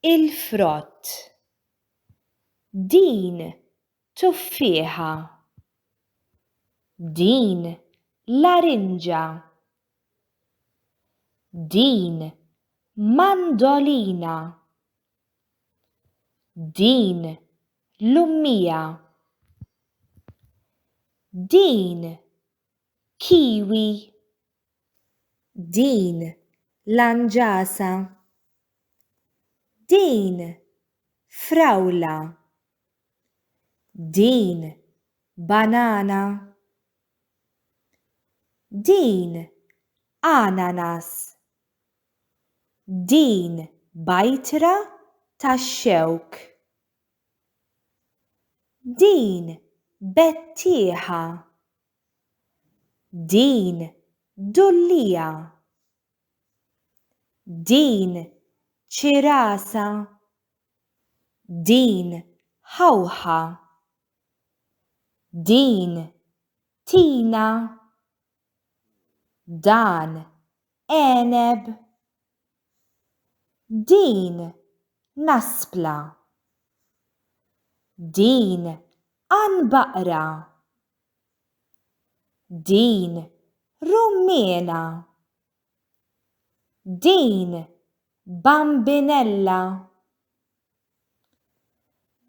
il-frott. Din tuffieħa. Din larinġa. Din mandolina. Din lummija. Din kiwi. Din lanġasa. Din frawla. Din banana. Din ananas. Din bajtra tax-xewk. Din bettieħa. Din dullija. Din ċirasa. Din ħawħa. Din tina. Dan għeneb. Din naspla. Din għanbaqra. Din rummena. Din bambinella.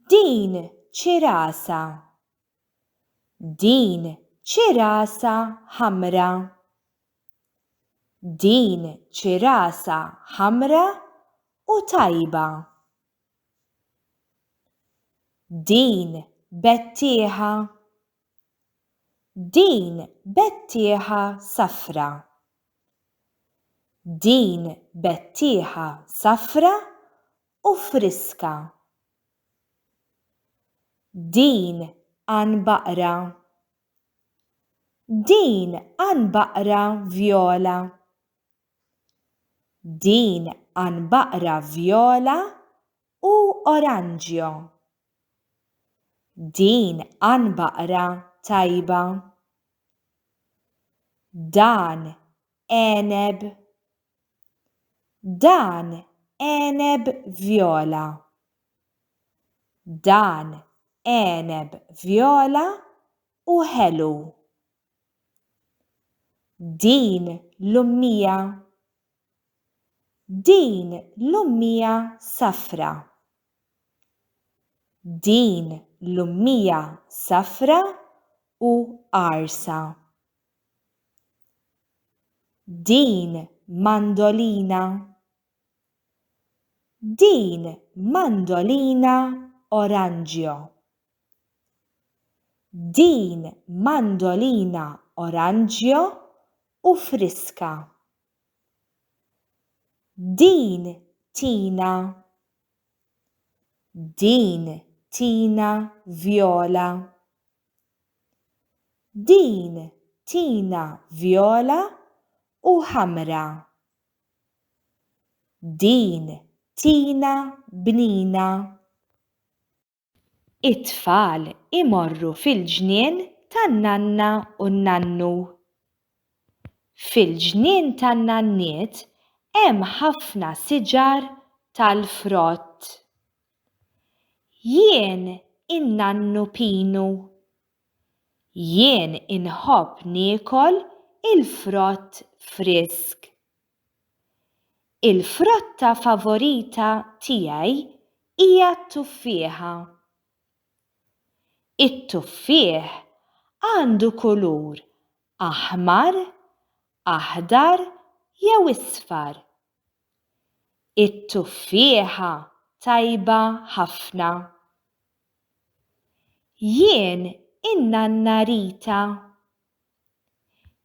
Din ċirasa. Din ċirasa ħamra. Din ċirasa ħamra u tajba. Din bettieħa. Din bettieħa safra. Din bettieħa safra u friska. Din għanbaqra. Din għanbaqra vjola. Din għanbaqra vjola u oranġjo. Din għanbaqra tajba. Dan għeneb. Dan għeneb vjola. Dan għeneb vjola u ħelu. Din lummija. Din lummija safra. Din lummija safra u qarsa. Din mandolina. Din mandolina oranġjo. Din mandolina oranġjo u friska. Din tina. Din tina vjola. Din tina vjola u ħamra. Din tina bnina. It-tfal imorru fil-ġnien tan-nanna u n-nannu. Fil-ġnien tan-nanniet hemm ħafna siġar tal-frott. Jien in-nannu Pinu. Jien inħobb niekol il-frott frisk. Il-frotta favorita tiegħi hija t-tuffieħa. It-tuffieħ għandu kulur aħmar, aħdar jew isfar. It-tuffieħa tajba ħafna. Jien in-nanna Rita.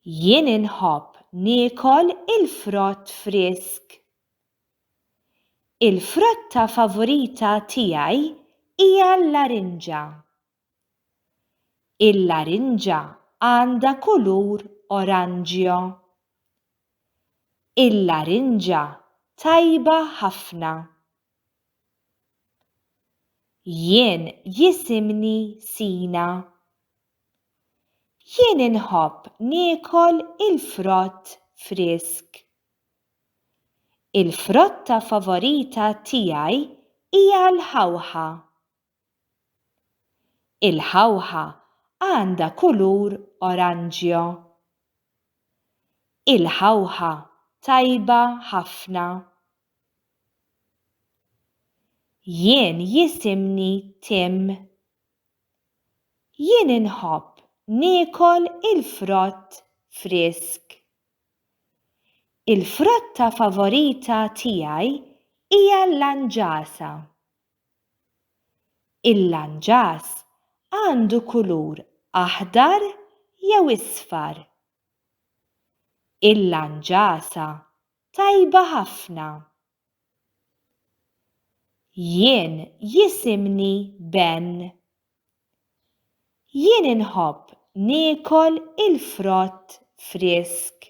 Jien inħobb niekol il-frott frisk. Il-frotta favorita tiegħi hija l-larinġa. Il-larinġa għandha kulur oranġjo. Il-larinġa tajba ħafna. Jien jisimni Sina. Jien inħobb niekol il-frott frisk. Il-frotta favorita tiegħi hija l-ħawħa. Il-ħawħa għandha kulur oranġjo. Il-ħawħa tajba ħafna. Jien jisimni Tim. Jien inħobb niekol il-frott frisk. Il-frotta favorita tiegħi hija l-lanġasa. Il-lanġas għandu kulur aħdar jew isfar. Il-lanġasa tajba ħafna. Jien jisimni Ben. Jien inħobb niekol il-frott frisk.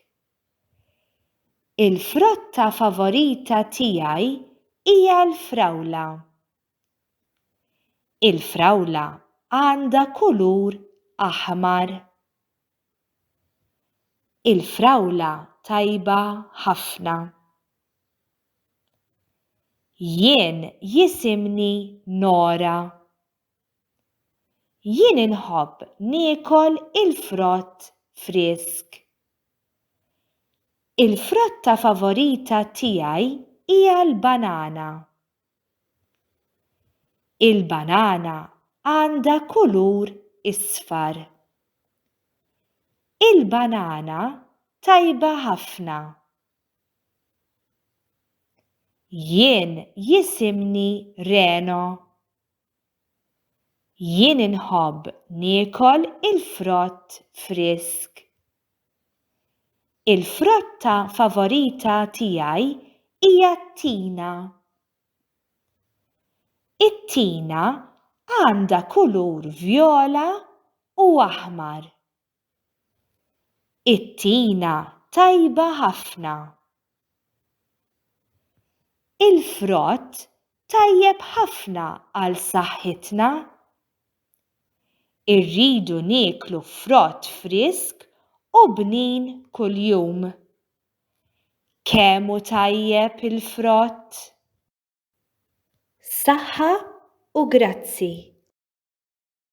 Il-frotta favorita tiegħi hija l-frawla. Il-frawla għandha kulur aħmar. Il-frawla tajba ħafna. Jien jisimni Nora. Jien inħobb niekol il-frott frisk. Il-frotta favorita tiegħi hija l-banana. Il-banana għandha kulur isfar. Il-banana tajba ħafna. Jien jisimni Reno. Jien inħobb niekol il-frott frisk. Il-frotta favorita tiegħi hija t-tina. It-tina għandha kulur vjola u aħmar. It-tina tajba ħafna. Il-frott tajjeb ħafna għal saħħitna. Irridu nieklu frott frisk u bnin kuljum. Kemm hu tajjeb il-frott? Saħħa u grazzi.